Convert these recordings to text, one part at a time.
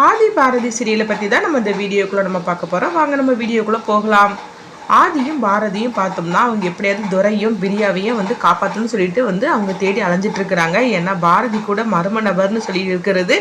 ஆதி பாரதி சீரியலை பற்றி தான் நம்ம இந்த வீடியோக்குள்ளே நம்ம பார்க்க போகிறோம். வாங்க நம்ம வீடியோக்குள்ளே போகலாம். ஆதியும் பாரதியும் பார்த்தோம்னா அவங்க எப்படியாவது துரையும் பிரியாவையும் வந்து காப்பாற்றணும்னு சொல்லிட்டு வந்து அவங்க தேடி அலைஞ்சிட்டு இருக்கிறாங்க. ஏன்னா பாரதி கூட மர்ம நபர்னு சொல்லி இருக்கிறது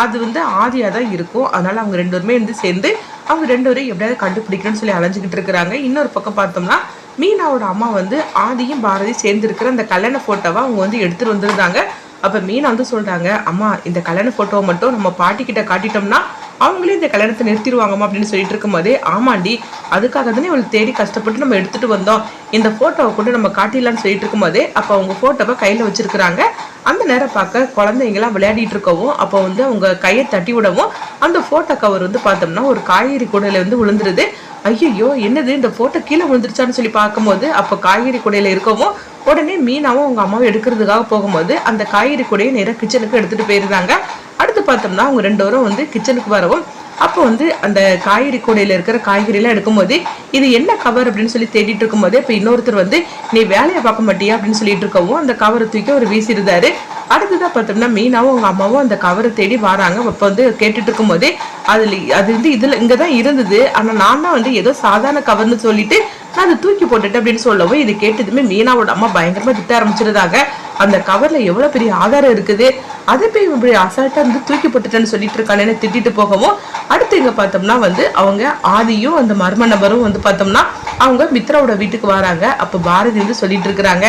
அது வந்து ஆதியாக தான் இருக்கும். அதனால் அவங்க ரெண்டு பேருமே வந்து சேர்ந்து அவங்க ரெண்டு பேரும் எப்படியாவது கண்டுபிடிக்கணும்னு சொல்லி அலைஞ்சிக்கிட்டு இருக்கிறாங்க. இன்னொரு பக்கம் பார்த்தோம்னா மீனாவோட அம்மா வந்து ஆதியும் பாரதி சேர்ந்து இருக்கிற அந்த கல்யாண ஃபோட்டோவை அவங்க வந்து எடுத்துகிட்டு வந்துருந்தாங்க. அப்போ மீனா வந்து சொல்கிறாங்க, அம்மா இந்த கல்யாண ஃபோட்டோவை மட்டும் நம்ம பாட்டிக்கிட்ட காட்டிட்டோம்னா அவங்களே இந்த கல்யாணத்தை நிறுத்திடுவாங்கம்மா அப்படின்னு சொல்லிட்டு இருக்கும்போதே, ஆமாண்டி அதுக்காக தானே இவளுக்கு தேடி கஷ்டப்பட்டு நம்ம எடுத்துகிட்டு வந்தோம், இந்த ஃபோட்டோவை கொண்டு நம்ம காட்டிடலான்னு சொல்லிட்டு இருக்கும்போதே அப்போ அவங்க ஃபோட்டோவை கையில் வச்சுருக்குறாங்க. அந்த நேரம் பார்க்க குழந்தைங்களாம் விளையாடிட்டு இருக்கவும் அப்போ வந்து அவங்க கையை தட்டி விடவும் அந்த ஃபோட்டோ கவர் வந்து பார்த்தோம்னா ஒரு காய்கறி கூடையில் வந்து விழுந்துருது. ஐயோ என்னது இந்த ஃபோட்டோ கீழே விழுந்துருச்சான்னு சொல்லி பார்க்கும்போது அப்போ காய்கறி கூடையில் இருக்கவும் உடனே மீனாவும் அவங்க அம்மாவும் எடுக்கிறதுக்காக போகும்போது அந்த காய்கறி கூடையை நேராக கிச்சனுக்கு எடுத்துகிட்டு போயிருந்தாங்க. அடுத்து பார்த்தோம்னா அவங்க ரெண்டு பேரும் வந்து கிச்சனுக்கு வரவும் அப்போ வந்து அந்த காய்கறி கூடையில் இருக்கிற காய்கறிலாம் எடுக்கும்போது இது என்ன கவர் அப்படின்னு சொல்லி தேடிட்டு இருக்கும்போது இப்போ இன்னொருத்தர் வந்து நீ வேலையை பார்க்க மாட்டியா அப்படின்னு சொல்லிட்டு இருக்கவும் அந்த கவரை தூக்கி ஒரு வீசிருந்தாரு. அடுத்ததான் பார்த்தோம்னா மீனாவும் அவங்க அம்மாவும் அந்த கவரை தேடி வராங்க. அப்போ வந்து கேட்டுட்டு இருக்கும்போதே அது வந்து இதில் இங்கே தான் இருந்தது, ஆனால் நான் தான் வந்து ஏதோ சாதாரண கவர்னு சொல்லிட்டு நான் அதை தூக்கி போட்டுட்டேன் அப்படின்னு சொல்லவும் இது கேட்டதுமே மீனாவோட அம்மா பயங்கரமாக திட்ட ஆரம்பிச்சிருந்தாங்க. அந்த கவரில் எவ்வளோ பெரிய ஆதாரம் இருக்குது, அதை போய் இப்படி அசால்ட்டாக வந்து தூக்கி போட்டுட்டேன்னு சொல்லிட்டு இருக்கானேன்னு திட்டிட்டு போகவும் அடுத்து இங்கே பார்த்தோம்னா வந்து அவங்க ஆதியும் அந்த மர்ம நபரும் வந்து பார்த்தோம்னா அவங்க மித்ராவோட வீட்டுக்கு வராங்க. அப்போ பாரதி வந்து சொல்லிட்டு இருக்கிறாங்க,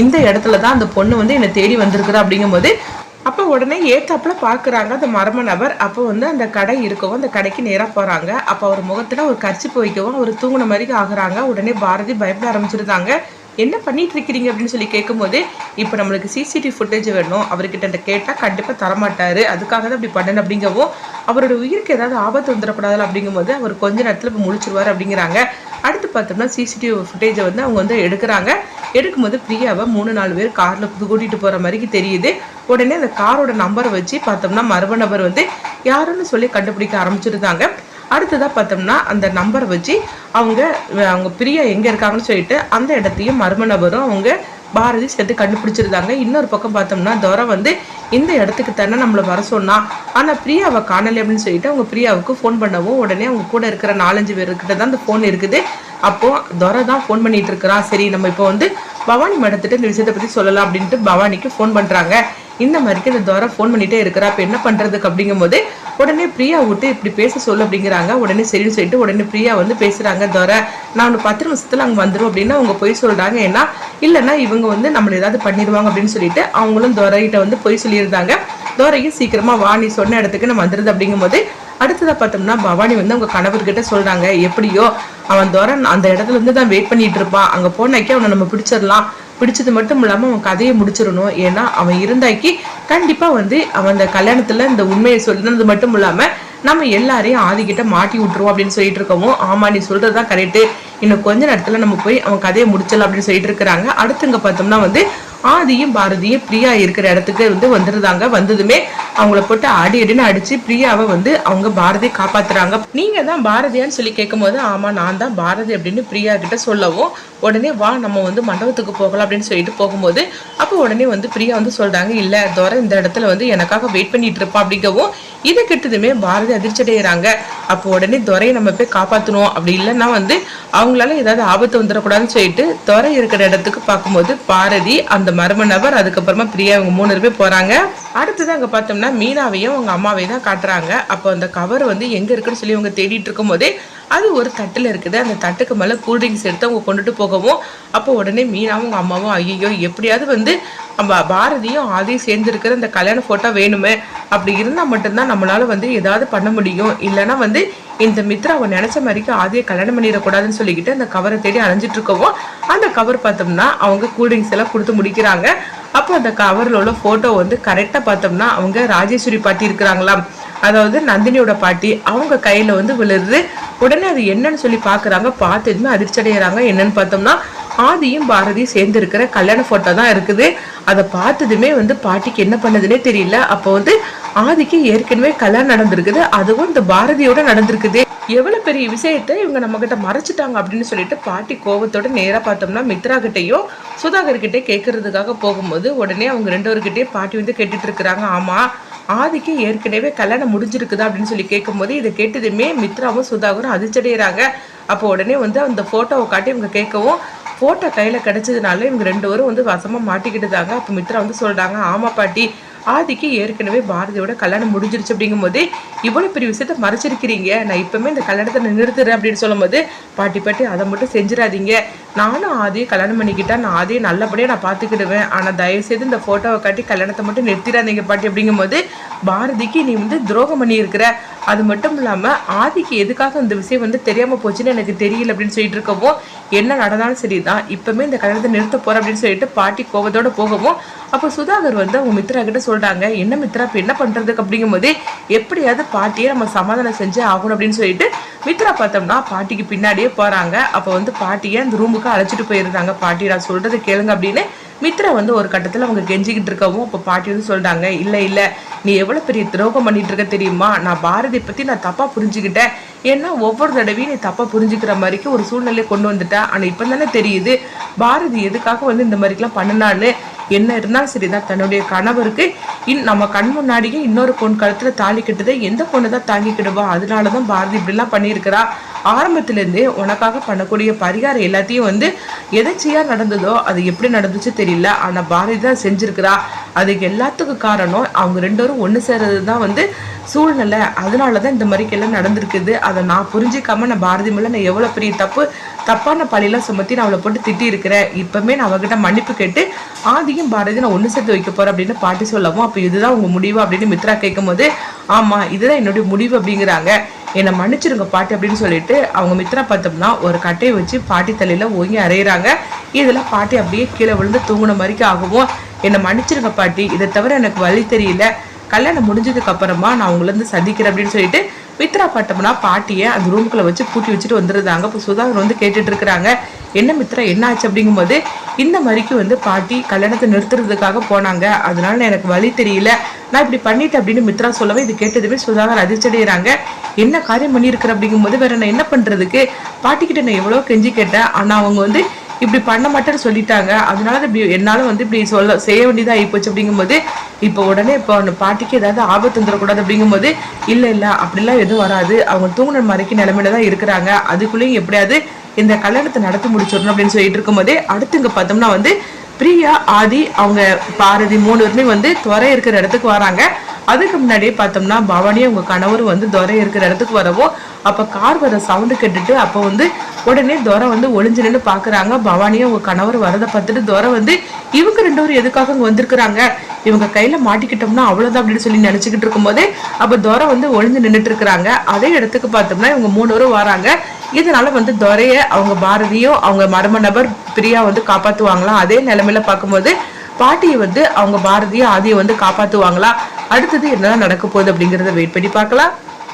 இந்த இடத்துல தான் அந்த பொண்ணு வந்து என்னை தேடி வந்திருக்கிறா அப்படிங்கும்போது அப்போ உடனே ஏத்தாப்புல பார்க்குறாங்க அந்த மர்ம நபர். அப்போ வந்து அந்த கடை இருக்கவும் அந்த கடைக்கு நேராக போகிறாங்க. அப்போ அவர் முகத்தில் ஒரு கர்ச்சிப்பு வைக்கவும் அவர் தூங்கின மாதிரி ஆகுறாங்க. உடனே பாரதி பயப்பட ஆரம்பிச்சிருந்தாங்க. என்ன பண்ணிட்டு இருக்கிறீங்க அப்படின்னு சொல்லி கேட்கும்போது இப்போ நம்மளுக்கு சிசிடிவி ஃபுட்டேஜ் வேணும், அவர்கிட்ட கேட்டால் கண்டிப்பாக தரமாட்டார், அதுக்காக தான் அப்படி பண்ணணும் அப்படிங்கவும் அவரோட உயிருக்கு ஏதாவது ஆபத்து வந்துடக்கூடாது அப்படிங்கும்போது அவர் கொஞ்ச நேரத்தில் இப்போ முழிச்சிருவார் அப்படிங்கிறாங்க. அடுத்து பார்த்தோம்னா சிசிடிவி ஃபுட்டேஜை வந்து அவங்க வந்து எடுக்கிறாங்க. எடுக்கும்போது பிரியாவை 3-4 பேர் காரில் கூட்டிகிட்டு போகிற மாதிரி தெரியுது. உடனே அந்த காரோட நம்பரை வச்சு பார்த்தோம்னா மர்ம நபர் வந்து யாருன்னு சொல்லி கண்டுபிடிக்க ஆரம்பிச்சிருந்தாங்க. அடுத்ததாக பார்த்தோம்னா அந்த நம்பரை வச்சு அவங்க பிரியா எங்கே இருக்காங்கன்னு சொல்லிட்டு அந்த இடத்தையும் மர்ம நபரும் அவங்க பாரதி சேர்த்து கண்டுபிடிச்சிருந்தாங்க. இன்னொரு பக்கம் பார்த்தோம்னா துரை வந்து இந்த இடத்துக்கு தானே நம்மளை வர சொன்னா, ஆனால் பிரியாவை காணலை அப்படின்னு சொல்லிட்டு அவங்க பிரியாவுக்கு ஃபோன் பண்ணவும் உடனே அவங்க கூட இருக்கிற 4-5 பேர்கிட்ட தான் அந்த ஃபோன் இருக்குது. அப்போது துரை தான் ஃபோன் பண்ணிட்டு இருக்கிறான். சரி நம்ம இப்போ வந்து பவானி மேடத்திட்ட இந்த விஷயத்தை பற்றி சொல்லலாம் அப்படின்ட்டு பவானிக்கு ஃபோன் பண்ணுறாங்க. இந்த மாதிரிக்கு இந்த துரை ஃபோன் பண்ணிட்டே இருக்கிறா, இப்போ என்ன பண்ணுறதுக்கு அப்படிங்கும்போது உடனே பிரியா விட்டு இப்படி பேச சொல்லு அப்படிங்கிறாங்க. உடனே சரின்னு சொல்லிட்டு உடனே பிரியா வந்து பேசுகிறாங்க, துரை நான் ஒன்று 10 நிமிஷத்தில் அங்கே வந்துடும் அப்படின்னு அவங்க போய் சொல்கிறாங்க. ஏன்னா இல்லைன்னா இவங்க வந்து நம்மளை ஏதாவது பண்ணிடுவாங்க அப்படின்னு சொல்லிட்டு அவங்களும் துரைகிட்ட வந்து போய் சொல்லியிருந்தாங்க. துரையும் சீக்கிரமாக வா நீ சொன்ன இடத்துக்கு நம்ம வந்துடுது அப்படிங்கும்போது அடுத்ததாக பார்த்தோம்னா பவானி வந்து அவங்க கணவர்கிட்ட சொல்கிறாங்க, எப்படியோ அவன் துரை அந்த இடத்துல இருந்து தான் வெயிட் பண்ணிட்டு இருப்பான், அங்கே போனாக்கி அவனை நம்ம பிடிச்சிடலாம், பிடிச்சது மட்டும் இல்லாமல் அவன் கதையை முடிச்சிடணும், ஏன்னா அவன் இருந்தாக்கி கண்டிப்பாக வந்து அவன் அந்த கல்யாணத்தில் இந்த உண்மையை சொல்லினது மட்டும் இல்லாமல் நம்ம எல்லாரையும் ஆதிக்கிட்ட மாட்டி விட்டுருவோம் அப்படின்னு சொல்லிட்டு இருக்கவும் ஆமா நீ சொல்றது தான் கரெக்டு, இன்னும் கொஞ்ச நேரத்தில் நம்ம போய் அவன் கதையை முடிச்சலாம் அப்படின்னு சொல்லிட்டு இருக்கிறாங்க. அடுத்துங்க பார்த்தோம்னா வந்து ஆதியும் பாரதியும் பிரியா இருக்கிற இடத்துக்கு வந்து வந்துருந்தாங்க. வந்ததுமே அவங்கள போட்டு அடின்னு அடிச்சு பிரியாவை வந்து அவங்க பாரதியை காப்பாத்துறாங்க. நீங்க தான் பாரதியான்னு சொல்லி கேட்கும் போது ஆமா நான் தான் பாரதி அப்படின்னு பிரியா கிட்ட சொல்லவும் உடனே வா நம்ம வந்து மண்டபத்துக்கு போகலாம் அப்படின்னு சொல்லிட்டு போகும்போது அப்போ உடனே வந்து பிரியா வந்து சொல்றாங்க, இல்ல துரை இந்த இடத்துல வந்து எனக்காக வெயிட் பண்ணிட்டு இருப்பான் அப்படிங்கவும் இதை கிட்டதுமே பாரதி அதிர்ச்சி அடைகிறாங்க. அப்போ உடனே துரையை நம்ம போய் காப்பாற்றணும், அப்படி இல்லைன்னா வந்து அவங்களால ஏதாவது ஆபத்து வந்துடக்கூடாதுன்னு சொல்லிட்டு துரை இருக்கிற இடத்துக்கு பார்க்கும்போது பாரதி அந்த மர்ம நபர் அதுக்கப்புறமா பிரியா அவங்க 3 பேர் போறாங்க. அடுத்தது அங்கே பார்த்தோம்னா மீனாவையும் அவங்க அம்மாவையும் தான் காட்டுறாங்க. அப்போ அந்த கவர் வந்து எங்கே இருக்குன்னு சொல்லி அவங்க தேடிட்டு இருக்கும் போதே அது ஒரு தட்டில் இருக்குது. அந்த தட்டுக்கு மேலே கூல்ட்ரிங்க்ஸ் எடுத்து அவங்க கொண்டுட்டு போகவும் அப்போ உடனே மீனாவும் அவங்க அம்மாவும் ஐயோ எப்படியாவது வந்து பாரதியும் ஆதியும் சேர்ந்து இருக்கிற அந்த கல்யாண ஃபோட்டோ வேணுமே, அப்படி இருந்தால் மட்டும்தான் நம்மளால வந்து ஏதாவது பண்ண முடியும், இல்லைன்னா வந்து இந்த மித்ரா அவன் நினைச்ச மாதிரிக்கு ஆதியை கல்யாணம் பண்ணிடக்கூடாதுன்னு சொல்லிக்கிட்டு அந்த கவரை தேடி அலைஞ்சிட்டு இருக்கவும் அந்த கவர் பார்த்தோம்னா அவங்க கூல்ட்ரிங்க்ஸ் எல்லாம் கொடுத்து முடிக்கிறாங்க. அப்போ அந்த கவரில் உள்ள ஃபோட்டோ வந்து கரெக்டாக பார்த்தோம்னா அவங்க ராஜேஸ்வரி பாட்டி இருக்கிறாங்களாம், அதாவது நந்தினியோட பாட்டி, அவங்க கையில் வந்து விழுது. உடனே அது என்னன்னு சொல்லி பார்க்குறாங்க. பார்த்ததுமே அதிர்ச்சி அடைகிறாங்க. என்னன்னு பார்த்தோம்னா ஆதியும் பாரதியும் சேர்ந்து இருக்கிற கல்யாண ஃபோட்டோ தான் இருக்குது. அதை பார்த்ததுமே வந்து பாட்டிக்கு என்ன பண்ணதுன்னே தெரியல. அப்போ வந்து ஆதிக்கு ஏற்கனவே கல்யாணம் நடந்திருக்குது, அதுவும் இந்த பாரதியோட நடந்திருக்குது. எவ்வளவு பெரிய விஷயத்தை இவங்க நம்ம கிட்ட மறைச்சிட்டாங்க அப்படின்னு சொல்லிட்டு பாட்டி கோபத்தோட நேரா பார்த்தோம்னா மித்ரா கிட்டையும் சுதாகர் கிட்டே கேட்கறதுக்காக போகும்போது உடனே அவங்க 2 பேர்கிட்டயும் பாட்டி வந்து கேட்டுட்டு இருக்கிறாங்க. ஆமா ஆதிக்கு ஏற்கனவே கல்யாணம் முடிஞ்சிருக்குதா அப்படின்னு சொல்லி கேட்கும்போது இதை கேட்டதுமே மித்ராவும் சுதாகரும் அதிர்ச்சடைகிறாங்க. அப்போ உடனே வந்து அந்த ஃபோட்டோவை காட்டி இவங்க கேட்கவும் ஃபோட்டோ கையில் கிடச்சதுனால இவங்க 2 பேரும் வந்து வசமாக மாட்டிக்கிட்டுதாங்க. அப்போ மித்ரா வந்து சொல்கிறாங்க, ஆமாம் பாட்டி, ஆதிக்கு ஏற்கனவே பாரதியோட கல்யாணம் முடிஞ்சிருச்சு அப்படிங்கும்போது இவ்வளோ பெரிய விஷயத்த மறைச்சிருக்கிறீங்க, நான் இப்பவுமே இந்த கல்யாணத்தை நிறுத்துறேன் அப்படின்னு சொல்லும்போது, பாட்டி அதை மட்டும் செஞ்சிடாதீங்க, நானும் ஆதியை கல்யாணம் பண்ணிக்கிட்டா நான் ஆதியை நல்லபடியாக நான் பார்த்துக்கிடுவேன், ஆனால் தயவுசெய்து இந்த ஃபோட்டோவை காட்டி கல்யாணத்தை மட்டும் நிறுத்திடாதீங்க பாட்டி அப்படிங்கும்போது, பாரதிக்கு நீ வந்து துரோகம் பண்ணியிருக்கிற, அது மட்டும் இல்லாமல் ஆதிக்கு எதுக்காக இந்த விஷயம் வந்து தெரியாமல் போச்சுன்னு எனக்கு தெரியல அப்படின்னு சொல்லிட்டு இருக்கவும், என்ன நடந்தாலும் சரிதான், இப்பவுமே இந்த கல்யாணத்தை நிறுத்த போற அப்படின்னு சொல்லிட்டு பாட்டி கோபத்தோட போகவும், அப்போ சுதாகர் வந்து அவங்க மித்ரா கிட்ட சொல்றாங்க, என்ன மித்ரா இப்போ என்ன பண்றதுக்கு அப்படிங்கும்போது, எப்படியாவது பாட்டியை நம்ம சமாதானம் செஞ்சு ஆகணும் அப்படின்னு சொல்லிட்டு மித்ரா பார்த்தோம்னா பாட்டிக்கு பின்னாடியே போறாங்க. அப்போ வந்து பாட்டியை அந்த ரூமுக்கு அழைச்சிட்டு போயிருந்தாங்க. பாட்டி நான் சொல்றது கேளுங்க அப்படின்னு மித்ரா வந்து ஒரு கட்டத்தில் அவங்க கெஞ்சிக்கிட்டு இருக்கவும், அப்போ பாட்டி வந்து சொல்றாங்க, இல்லை நீ எவ்வளோ பெரிய துரோகம் பண்ணிட்டு இருக்க தெரியுமா, நான் பாரதி பற்றி நான் தப்பாக புரிஞ்சுக்கிட்டேன், ஏன்னா ஒவ்வொரு தடவையும் நீ தப்பாக புரிஞ்சுக்கிற மாதிரிக்கு ஒரு சூழ்நிலையை கொண்டு வந்துட்டேன், ஆனால் இப்போ தானே தெரியுது பாரதி எதுக்காக வந்து இந்த மாதிரிக்கெலாம் பண்ணினான்னு. என்ன இருந்தாலும் சரிதான், தன்னுடைய கணவருக்கு நம்ம கண் முன்னாடியே இன்னொரு பொண்ணு கழுத்தில் தாலி கட்டுதை எந்த பொண்ணு தான் தாங்கிக்கிடுவா, அதனால தான் பாரதி இப்படிலாம் பண்ணியிருக்கிறா, ஆரம்பத்துலேருந்தே உனக்காக பண்ணக்கூடிய பரிகாரம் எல்லாத்தையும் வந்து எதாச்சியாக நடந்ததோ அது எப்படி நடந்துச்சு தெரியல, ஆனால் பாரதி தான் செஞ்சுருக்கிறா, அதுக்கு எல்லாத்துக்கும் காரணம் அவங்க 2 பேரும் ஒன்று சேர்றது தான் வந்து சூழ்நிலை, அதனால தான் இந்த மாதிரிக்கெல்லாம் நடந்திருக்குது, அதை நான் புரிஞ்சிக்காம நான் பாரதி மேலே நான் எவ்வளோ பெரிய தப்பான பழியெல்லாம் சுமத்தி நான் அவளை போட்டு திட்டி இருக்கிறேன், இப்போமே நான் அவகிட்ட மன்னிப்பு கேட்டு ஆதியும் பாரதி நான் ஒன்று சேர்த்து வைக்க போகிறேன் அப்படின்னு பாட்டி சொல்லவும், அப்போ இதுதான் உங்கள் முடிவு அப்படின்னு மித்ரா கேட்கும் போது, ஆமாம் இதுதான் என்னுடைய முடிவு அப்படிங்கிறாங்க, என்னை மன்னிச்சிருங்க பாட்டி அப்படின்னு சொல்லிட்டு அவங்க மித்ரா பார்த்தோம்னா ஒரு கட்டையை வச்சு பாட்டி தலையில் ஓங்கி அரைகிறாங்க. இதில் பாட்டி அப்படியே கீழே விழுந்து தூங்குன மாதிரிக்கு ஆகவும், என்னை மன்னிச்சிருங்க பாட்டி, இதை தவிர எனக்கு வழி தெரியல, கல்யாணம் முடிஞ்சதுக்கு அப்புறமா நான் உங்களை இருந்து சந்திக்கிறேன் அப்படின்னு சொல்லிட்டு மித்ரா பார்த்தோம்னா பாட்டியை அந்த ரூமுக்குள்ள வச்சு பூட்டி வச்சுட்டு வந்துருந்தாங்க. இப்போ சுதாகர் வந்து கேட்டுட்டு இருக்கிறாங்க, என்ன மித்ரா என்ன ஆச்சு அப்படிங்கும்போது, இந்த மாதிரிக்கு வந்து பாட்டி கல்யாணத்தை நிறுத்துறதுக்காக போனாங்க, அதனால எனக்கு வழி தெரியல, நான் இப்படி பண்ணிட்டேன் அப்படின்னு மித்ரா சொல்லவே இது கேட்டதுமே சுதாகர் அதிர்ச்சடைகிறாங்க. என்ன காரியம் பண்ணியிருக்கிற அப்படிங்கும்போது வேற நான் என்ன பண்றதுக்கு, பாட்டிக்கிட்ட நான் எவ்வளோ கெஞ்சி கேட்டேன், ஆனால் அவங்க வந்து இப்படி பண்ண மாட்டேன்னு சொல்லிட்டாங்க, அதனால இப்படி என்னால வந்து இப்படி செய்ய வேண்டியதாக ஆகிப்போச்சு அப்படிங்கும்போது, இப்போ உடனே இப்போ பாட்டிக்கு ஏதாவது ஆபத்து வந்துடக்கூடாது அப்படிங்கும்போது, இல்லை அப்படிலாம் எதுவும் வராது, அவங்க தூங்குன மாதிரிக்கு நிலைமையில தான் இருக்கிறாங்க, அதுக்குள்ளேயும் எப்படியாவது இந்த கல்யாணத்தை நடத்தி முடிச்சிடணும் அப்படின்னு சொல்லிட்டு இருக்கும்போதே, அடுத்து இங்கே பார்த்தோம்னா வந்து பிரியா ஆதி அவங்க பாரதி 3 பேருமே வந்து துறை இருக்கிற இடத்துக்கு வராங்க. அதுக்கு முன்னாடியே பார்த்தோம்னா பவானியும் அவங்க கணவரும் வந்து துறை இருக்கிற இடத்துக்கு வரவும், அப்போ கார் வர சவுண்டு கேட்டுட்டு அப்போ வந்து உடனே துரை வந்து ஒளிஞ்சு நின்று பார்க்குறாங்க. பவானியும் அவங்க கணவர் வரதை பார்த்துட்டு துரை வந்து இவங்க 2 பேரும் எதுக்காக இங்கே வந்திருக்கிறாங்க, இவங்க கையில் மாட்டிக்கிட்டோம்னா அவ்வளோதான் அப்படின்னு சொல்லி நினச்சிக்கிட்டு இருக்கும்போதே அப்போ துரை வந்து ஒளிஞ்சு நின்றுட்டு இருக்கிறாங்க. அதே இடத்துக்கு பார்த்தோம்னா இவங்க 3 பேரும் வராங்க. இதனால வந்து துரையை அவங்க பாரதியும் அவங்க மர்ம நபர் பிரியா வந்து காப்பாற்றுவாங்களாம். அதே நிலைமையில பார்க்கும்போது பாட்டியை வந்து அவங்க பாரதியும் ஆதியை வந்து காப்பாற்றுவாங்களா, அடுத்தது என்னதான் நடக்க போகுது அப்படிங்கிறத வெயிட் பண்ணி பார்க்கலாம்.